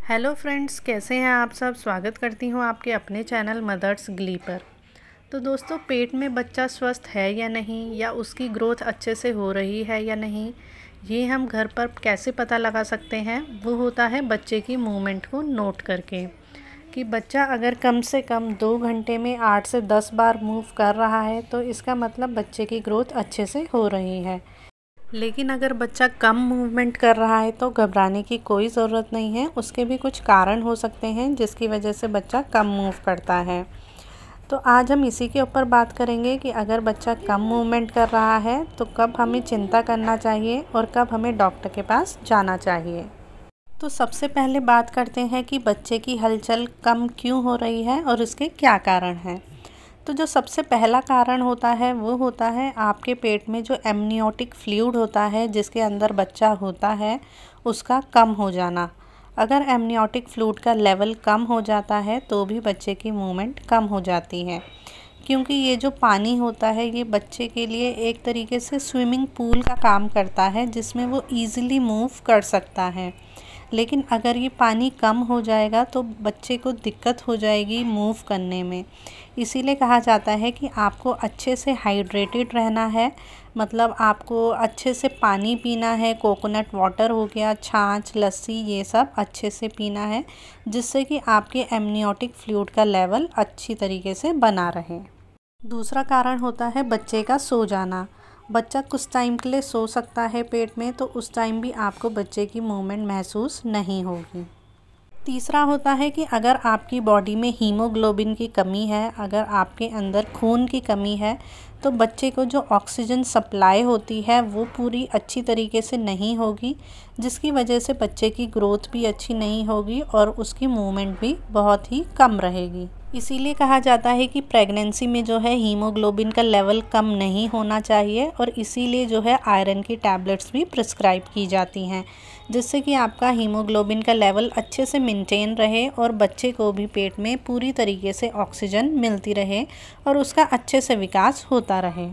Hello friends, कैसे हैं आप सब। स्वागत करती हूँ आपके अपने चैनल मदर्स ग्ली पर। तो दोस्तों, पेट में बच्चा स्वस्थ है या नहीं, या उसकी ग्रोथ अच्छे से हो रही है या नहीं, ये हम घर पर कैसे पता लगा सकते हैं। वो होता है बच्चे की मूवमेंट को नोट करके, कि बच्चा अगर कम से कम 2 घंटे में 8 से 10 बार मूव कर रहा है तो इसका मतलब बच्चे की ग्रोथ अच्छे से हो रही है। लेकिन अगर बच्चा कम मूवमेंट कर रहा है तो घबराने की कोई ज़रूरत नहीं है। उसके भी कुछ कारण हो सकते हैं जिसकी वजह से बच्चा कम मूव करता है। तो आज हम इसी के ऊपर बात करेंगे कि अगर बच्चा कम मूवमेंट कर रहा है तो कब हमें चिंता करना चाहिए और कब हमें डॉक्टर के पास जाना चाहिए। तो सबसे पहले बात करते हैं कि बच्चे की हलचल कम क्यों हो रही है और इसके क्या कारण हैं। तो जो सबसे पहला कारण होता है वो होता है आपके पेट में जो एमनियोटिक फ्लूइड होता है, जिसके अंदर बच्चा होता है, उसका कम हो जाना। अगर एमनियोटिक फ्लूइड का लेवल कम हो जाता है तो भी बच्चे की मूवमेंट कम हो जाती है, क्योंकि ये जो पानी होता है ये बच्चे के लिए एक तरीके से स्विमिंग पूल का काम करता है, जिसमें वो ईज़िली मूव कर सकता है। लेकिन अगर ये पानी कम हो जाएगा तो बच्चे को दिक्कत हो जाएगी मूव करने में। इसीलिए कहा जाता है कि आपको अच्छे से हाइड्रेटेड रहना है, मतलब आपको अच्छे से पानी पीना है। कोकोनट वाटर हो गया, छाछ, लस्सी, ये सब अच्छे से पीना है, जिससे कि आपके एमनियोटिक फ्लूइड का लेवल अच्छी तरीके से बना रहे। दूसरा कारण होता है बच्चे का सो जाना। बच्चा कुछ टाइम के लिए सो सकता है पेट में, तो उस टाइम भी आपको बच्चे की मूवमेंट महसूस नहीं होगी। तीसरा होता है कि अगर आपकी बॉडी में हीमोग्लोबिन की कमी है, अगर आपके अंदर खून की कमी है, तो बच्चे को जो ऑक्सीजन सप्लाई होती है वो पूरी अच्छी तरीके से नहीं होगी, जिसकी वजह से बच्चे की ग्रोथ भी अच्छी नहीं होगी और उसकी मूवमेंट भी बहुत ही कम रहेगी। इसीलिए कहा जाता है कि प्रेगनेंसी में जो है हीमोग्लोबिन का लेवल कम नहीं होना चाहिए, और इसीलिए जो है आयरन की टैबलेट्स भी प्रिस्क्राइब की जाती हैं, जिससे कि आपका हीमोग्लोबिन का लेवल अच्छे से मेंटेन रहे और बच्चे को भी पेट में पूरी तरीके से ऑक्सीजन मिलती रहे और उसका अच्छे से विकास होता रहे।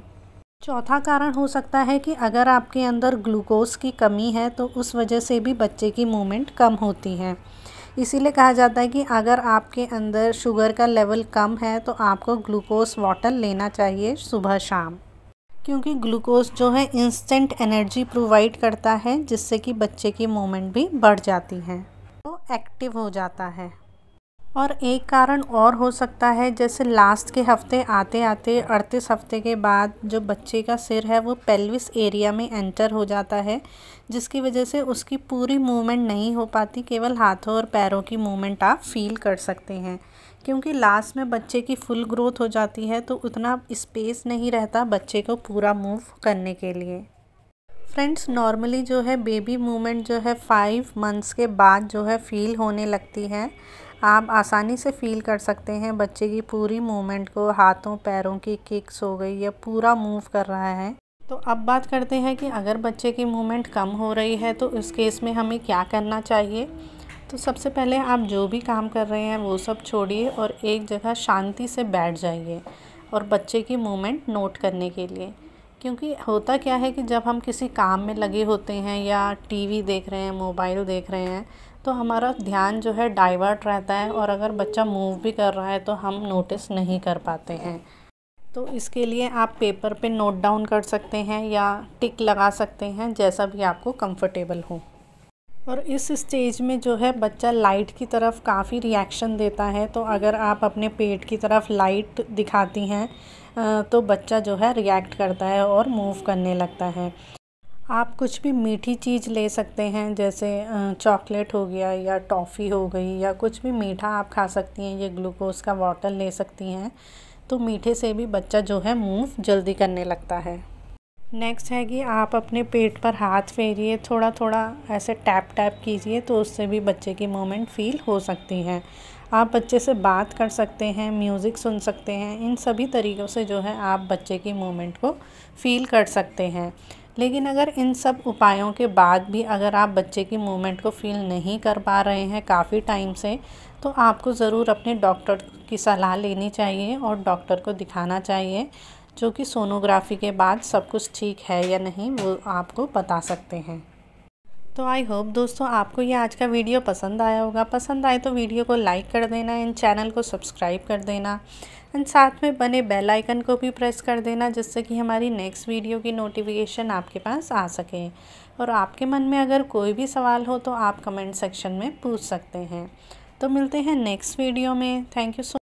चौथा कारण हो सकता है कि अगर आपके अंदर ग्लूकोज की कमी है तो उस वजह से भी बच्चे की मूवमेंट कम होती है। इसीलिए कहा जाता है कि अगर आपके अंदर शुगर का लेवल कम है तो आपको ग्लूकोज वाटर लेना चाहिए सुबह शाम, क्योंकि ग्लूकोज जो है इंस्टेंट एनर्जी प्रोवाइड करता है, जिससे कि बच्चे की मूवमेंट भी बढ़ जाती है, तो एक्टिव हो जाता है। और एक कारण और हो सकता है, जैसे लास्ट के हफ्ते आते आते 38 हफ्ते के बाद जो बच्चे का सिर है वो पेल्विस एरिया में एंटर हो जाता है, जिसकी वजह से उसकी पूरी मूवमेंट नहीं हो पाती। केवल हाथों और पैरों की मूवमेंट आप फील कर सकते हैं, क्योंकि लास्ट में बच्चे की फुल ग्रोथ हो जाती है तो उतना स्पेस नहीं रहता बच्चे को पूरा मूव करने के लिए। फ्रेंड्स, नॉर्मली जो है बेबी मूवमेंट जो है 5 मंथ्स के बाद जो है फील होने लगती है। आप आसानी से फील कर सकते हैं बच्चे की पूरी मूवमेंट को, हाथों पैरों की किक्स हो गई या पूरा मूव कर रहा है। तो अब बात करते हैं कि अगर बच्चे की मूवमेंट कम हो रही है तो इस केस में हमें क्या करना चाहिए। तो सबसे पहले आप जो भी काम कर रहे हैं वो सब छोड़िए और एक जगह शांति से बैठ जाइए और बच्चे की मूवमेंट नोट करने के लिए। क्योंकि होता क्या है कि जब हम किसी काम में लगे होते हैं या टीवी देख रहे हैं, मोबाइल देख रहे हैं, तो हमारा ध्यान जो है डाइवर्ट रहता है, और अगर बच्चा मूव भी कर रहा है तो हम नोटिस नहीं कर पाते हैं। तो इसके लिए आप पेपर पे नोट डाउन कर सकते हैं या टिक लगा सकते हैं, जैसा भी आपको कंफर्टेबल हो। और इस स्टेज में जो है बच्चा लाइट की तरफ काफ़ी रिएक्शन देता है, तो अगर आप अपने पेट की तरफ लाइट दिखाती हैं तो बच्चा जो है रिएक्ट करता है और मूव करने लगता है। आप कुछ भी मीठी चीज़ ले सकते हैं, जैसे चॉकलेट हो गया या टॉफ़ी हो गई, या कुछ भी मीठा आप खा सकती हैं। ये ग्लूकोज का वाटर ले सकती हैं, तो मीठे से भी बच्चा जो है मूव जल्दी करने लगता है। नेक्स्ट है कि आप अपने पेट पर हाथ फेरिए, थोड़ा थोड़ा ऐसे टैप टैप कीजिए, तो उससे भी बच्चे की मूवमेंट फील हो सकती है। आप बच्चे से बात कर सकते हैं, म्यूज़िक सुन सकते हैं। इन सभी तरीक़ों से जो है आप बच्चे की मूवमेंट को फील कर सकते हैं। लेकिन अगर इन सब उपायों के बाद भी अगर आप बच्चे की मूवमेंट को फील नहीं कर पा रहे हैं काफ़ी टाइम से, तो आपको ज़रूर अपने डॉक्टर की सलाह लेनी चाहिए और डॉक्टर को दिखाना चाहिए, जो कि सोनोग्राफी के बाद सब कुछ ठीक है या नहीं वो आपको बता सकते हैं। तो आई होप दोस्तों आपको ये आज का वीडियो पसंद आया होगा। पसंद आए तो वीडियो को लाइक कर देना एंड चैनल को सब्सक्राइब कर देना एंड साथ में बने बेल आइकन को भी प्रेस कर देना, जिससे कि हमारी नेक्स्ट वीडियो की नोटिफिकेशन आपके पास आ सके। और आपके मन में अगर कोई भी सवाल हो तो आप कमेंट सेक्शन में पूछ सकते हैं। तो मिलते हैं नेक्स्ट वीडियो में। Thank you so